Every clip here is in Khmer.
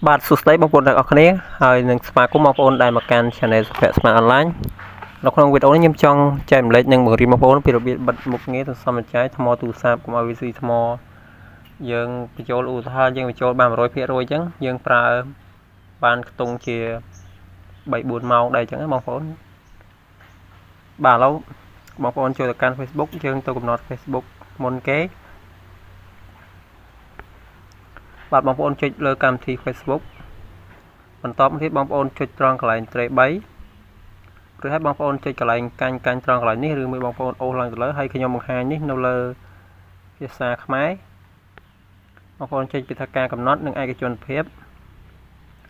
បាទសួស្តីបងប្អូនទាំងអស់គ្នាហើយនឹងស្វាគមន៍បងប្អូនដែលមកកាន់ Channel សុភ័ក្រ Smart Online នៅក្នុងវីដេអូនេះខ្ញុំចង់ចែករំលែកនិងបង្រៀនបងប្អូនពីរបៀបបិទមុខងារសន្សំសំចៃថ្មទូរស័ព្ទកុំឲ្យវាស៊ីថ្មយើងបញ្ចូលឧទាហរណ៍យើងបញ្ចូលបាន 100% អញ្ចឹងយើងប្រើបានខ្ទង់ជា 3-4 ម៉ោងដែរអញ្ចឹងបងប្អូនបាទឥឡូវបងប្អូនចូលទៅកាន់ Facebook យើងទៅកំណត់ Facebook មុនគេបាទបងប្អូនចុចលើកម្មវិធី Facebook បន្ទាប់មកទៀតបងប្អូនចុចត្រង់កន្លែងត្រី3ឬហើយបងប្អូនចុចកន្លែងកាញ់ត្រង់កន្លែងនេះឬមួយបងប្អូនអូសឡើងទៅលើហើយខ្ញុំបង្ហាញនេះនៅលើភាសាខ្មែរបងប្អូនចុចពាក្យថាការកំណត់និងឯកជនភាព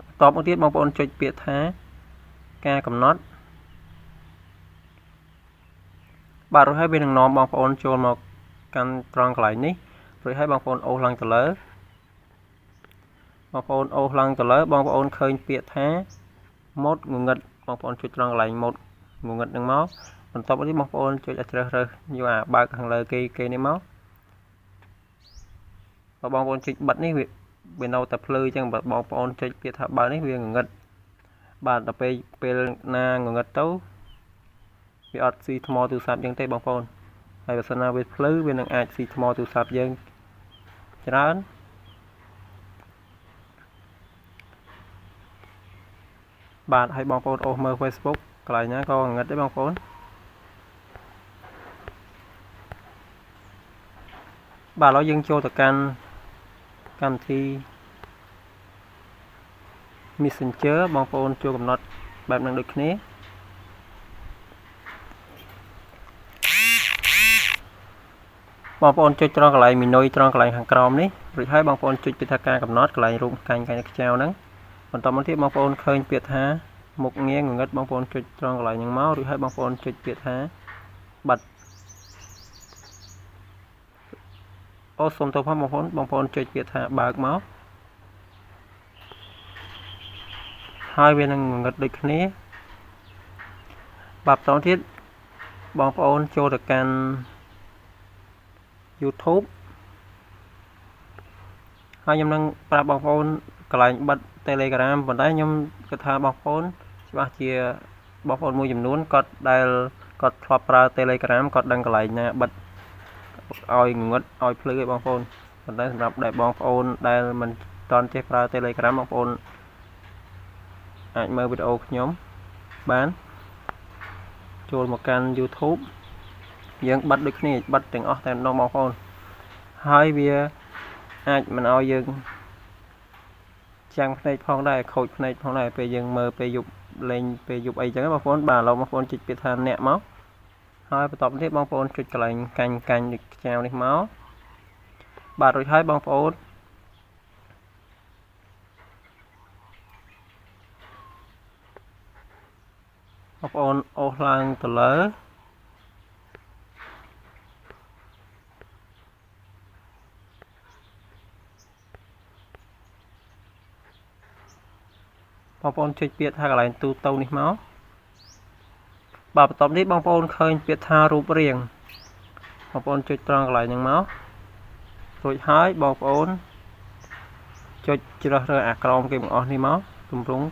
បន្ទាប់មកទៀតបងប្អូនចុចពាក្យថាការកំណត់បាទរួចហើយវានឹងនាំបងប្អូនចូលមកកាន់ត្រង់កន្លែងនេះរួចហើយបងប្អូនអូសឡើងទៅលើបងប្អូនអូសឡើងទៅលើបងប្អូនឃើញពាក្យថាម៉ូតងងឹតបងប្អូនចុចត្រង់កន្លែងម៉ូតងងឹតនឹងមកបន្ទាប់មកនេះបងប្អូនចុចឲ្យជ្រើសរើសយកអាបើកខាងលើគេនេះមកបងប្អូនចុចបិទនេះវានៅតែភ្លឺអញ្ចឹងបើបងប្អូនចុចពាក្យថាបើកនេះវាងងឹតបាទដល់ពេលណាងងឹតទៅវាអត់ស៊ីថ្មទូរស័ព្ទយើងទេបងប្អូនហើយបើសិនណាវាភ្លឺវានឹងអាចស៊ីថ្មទូរស័ព្ទយើងច្រើនបាទហើយបងប្អូនអូសមើល Facebook កន្លែងណាក៏ងឹតដែរបងប្អូនបាទឥឡូវយើងចូលទៅកាន់កម្មវិធី Messenger បងប្អូនចូលកំណត់បែបនឹងដូចគ្នាបងប្អូនចុចត្រង់កន្លែងមីនុយត្រង់កន្លែងខាងក្រោមនេះរួចហើយបងប្អូនចុចពាក្យថាការកំណត់កន្លែងរូបកាញ់ខ្ចៅហ្នឹងបន្តមកទៀតបងប្អូនឃើញពាក្យថាមុខងារងងឹតបងប្អូនចុចត្រង់កន្លែងហ្នឹងមករួចហើយបងប្អូនចុចពាក្យថាបិទអូសុំទោសផងបងប្អូនចុចពាក្យថាបើកមកហើយវានឹងងងឹតដូចគ្នាបាទបន្តទៀតបងប្អូនចូលទៅកាន់ YouTube ហើយខ្ញុំនឹងប្រាប់បងប្អូនកន្លែងបិទ Telegram ប៉ុន្តែខ្ញុំគិតថាបងប្អូនច្បាស់ជាបងប្អូនមួយចំនួនគាត់ដែលគាត់ធ្លាប់ប្រើ Telegram គាត់ដឹងកន្លែងណាបិទឲ្យងងឹតឲ្យភ្លឺឲ្យបងប្អូនប៉ុន្តែសម្រាប់ដែលបងប្អូនដែលមិនតន់ចេះប្រើ Telegram បងប្អូនអាចមើលវីដេអូខ្ញុំបានចូលមកកាន់ YouTube យើងបិទដូចគ្នាបិទទាំងអស់តែម្ដងបងប្អូនហើយវាអាចមិនឲ្យយើងចាំងភ្នែកផងដែរខូចភ្នែកផងដែរពេលយើងមើលពេលយប់លេងពេលយប់អីចឹងបងប្អូនបាទឥឡូវបងប្អូនចុចពាក្យថាអ្នកមកហើយបន្តទៀតបងប្អូនចុចកន្លែងកាញ់ដូចខ្ចៅនេះមកបាទរួចហើយបងប្អូនអូសឡើងទៅលើបងប្អូនចុចពាក្យថាកន្លែងទូទៅនេះមកបាទបន្ទាប់នេះបងប្អូនឃើញពាក្យថារូបរាងបងប្អូនចុចត្រង់កន្លែងហ្នឹងមករួចហើយបងប្អូនចុចជ្រើសរើសអាក្រោមគេបង្អស់នេះមកទម្រង់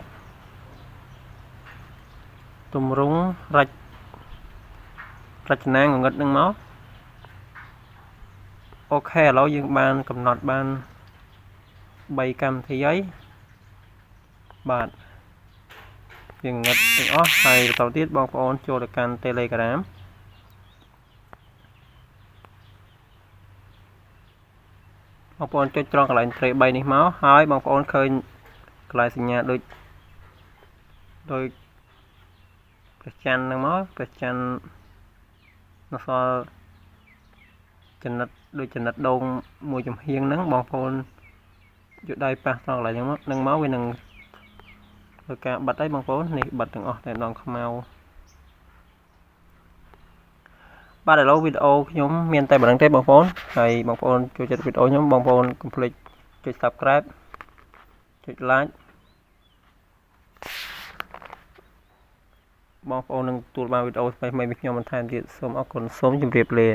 រចនាងងឹតហ្នឹងមកអូខេឥឡូវយើងបានកំណត់បាន3កម្មវិធីហើយបាទវាងងឹតទាំងអស់ហើយបន្តទៀតបងប្អូនចូលទៅកាន់ Telegram បងប្អូនចុចត្រង់កន្លែងត្រី3នេះមកហើយបងប្អូនឃើញកន្លែងសញ្ញាដូចព្រះច័ន្ទហ្នឹងមកព្រះច័ន្ទនៅសល់ចំណិតដូចចំណិតដងមួយចំហៀងហ្នឹងបងប្អូនយកដៃប៉ះត្រង់កន្លែងហ្នឹងមកវានឹងធ្វើការបិទហើយបងប្អូននេះបិទទាំងអស់តែដងខ្មៅបាទឥឡូវវីដេអូខ្ញុំមានតែប៉ុណ្្នឹងទេបងប្អូនហើយបងប្អូនចូលចិត្តវីដេអូខ្ញុំបងប្អូនកុំភ្លេចចុច Subscribe ចុច Like បងប្អូននឹងទទួលបានវីដេអូថ្មីៗពីខ្ញុំបន្ថែមទៀតសូមអរគុណសូមជម្រាបលា